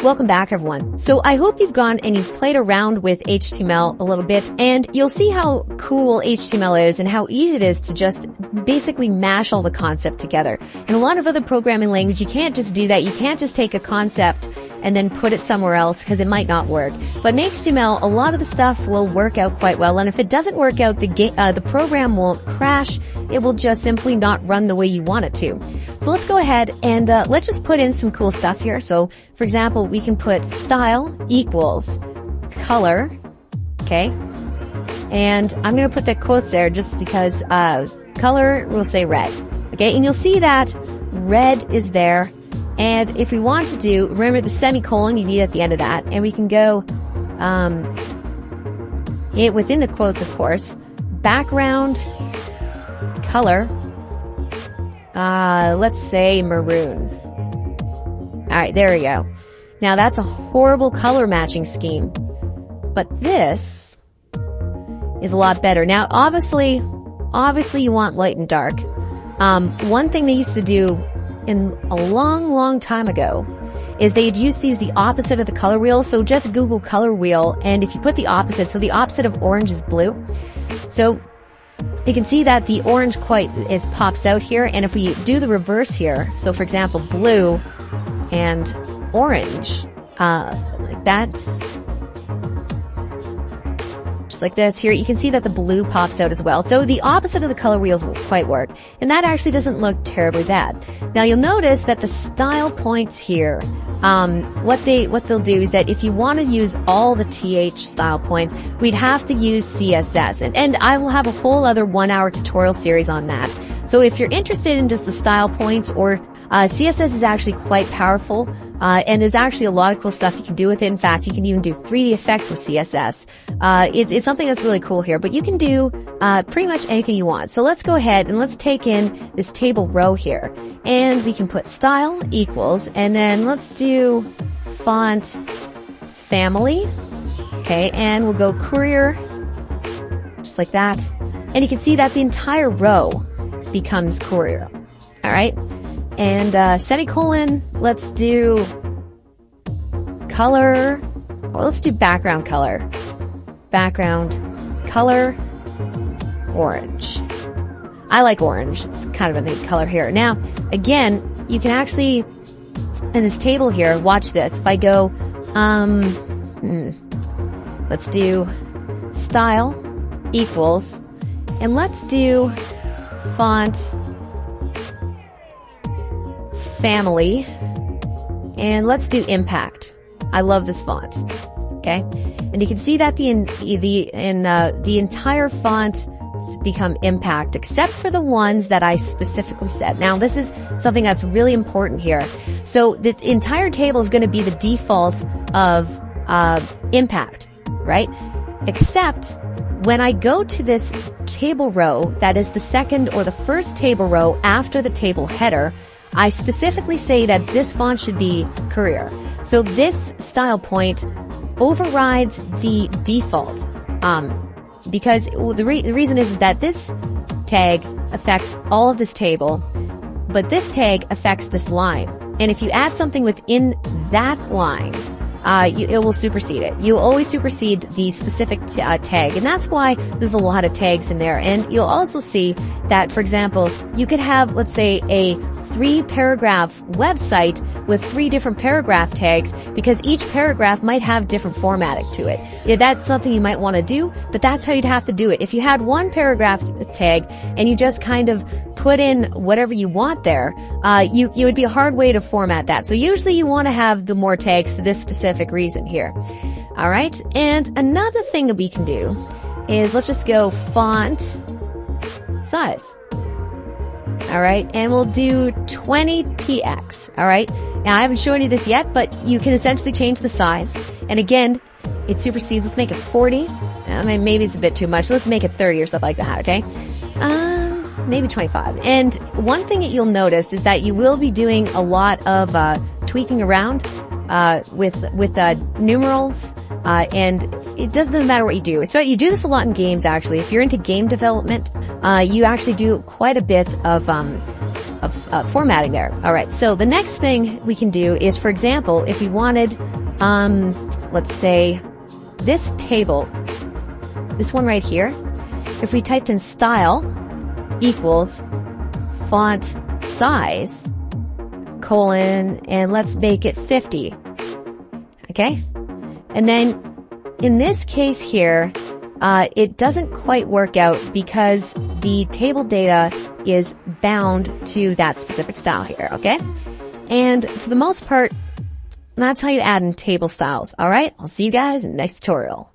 Welcome back, everyone. So I hope you've gone and you've played around with HTML a little bit, and you'll see how cool HTML is and how easy it is to just basically mash all the concept together. In a lot of other programming languages, you can't just do that. You can't just take a concept and then put it somewhere else because it might not work. But in HTML, a lot of the stuff will work out quite well. And if it doesn't work out, the program won't crash. It will just simply not run the way you want it to. So let's go ahead and let's just put in some cool stuff here. So, for example, we can put style equals color, okay? And I'm going to put the quotes there just because color will say red, okay? And you'll see that red is there. And if we want to do, remember the semicolon you need at the end of that, and we can go within the quotes, of course, background color, let's say maroon. All right, there we go. Now that's a horrible color matching scheme, but this is a lot better. Now, obviously you want light and dark. One thing they used to do in a long time ago is they'd used to use the opposite of the color wheel. So just Google color wheel, and if you put the opposite, so the opposite of orange is blue. So you can see that the orange pops out here, and if we do the reverse here, so for example, blue and orange, like that, just like this here, you can see that the blue pops out as well. So the opposite of the color wheels will quite work, and that actually doesn't look terribly bad. Now you'll notice that the style points here, what they'll do is that if you want to use all the TH style points, we'd have to use CSS. And I will have a whole other 1-hour tutorial series on that. So if you're interested in just the style points, or CSS is actually quite powerful, and there's actually a lot of cool stuff you can do with it. In fact, you can even do 3D effects with CSS. It's something that's really cool here, but you can do pretty much anything you want. So let's go ahead and let's take in this table row here, and we can put style equals, and then let's do font family, okay, and we'll go courier, just like that, and you can see that the entire row becomes courier. All right. And semicolon, let's do color, or let's do background color. Background color, orange. I like orange. It's kind of a neat color here. Now, again, you can actually, in this table here, watch this. If I go, let's do style equals, and let's do font family, and let's do impact. I love this font. Okay, and you can see that the entire font has become impact, except for the ones that I specifically said. Now, this is something that's really important here. So the entire table is going to be the default of impact, right? Except when I go to this table row, that is the second or the first table row after the table header, I specifically say that this font should be courier. So this style point overrides the default, because the reason is that this tag affects all of this table, but this tag affects this line. And if you add something within that line, it will supersede it. You always supersede the specific tag, and that's why there's a lot of tags in there. And you'll also see that, for example, you could have, let's say, a 3-paragraph website with 3 different paragraph tags, because each paragraph might have different formatting to it. Yeah, that's something you might want to do, but that's how you'd have to do it. If you had 1 paragraph tag and you just kind of put in whatever you want there, it would be a hard way to format that. So usually you want to have the more tags for this specific reason here. All right. And another thing that we can do is, let's just go font size. All right, and we'll do 20px. All right, now I haven't shown you this yet, but you can essentially change the size. And again, it supersedes. Let's make it 40. I mean, maybe it's a bit too much. Let's make it 30 or something like that. Okay, maybe 25. And one thing that you'll notice is that you will be doing a lot of tweaking around with numerals. And it doesn't matter what you do. So you do this a lot in games, actually. If you're into game development, you actually do quite a bit of formatting there. All right. So the next thing we can do is, for example, if we wanted, let's say this table, this one right here, if we typed in style equals font size, colon, and let's make it 50. Okay. And then in this case here, it doesn't quite work out because the table data is bound to that specific style here, okay? And for the most part, that's how you add in table styles, all right? I'll see you guys in the next tutorial.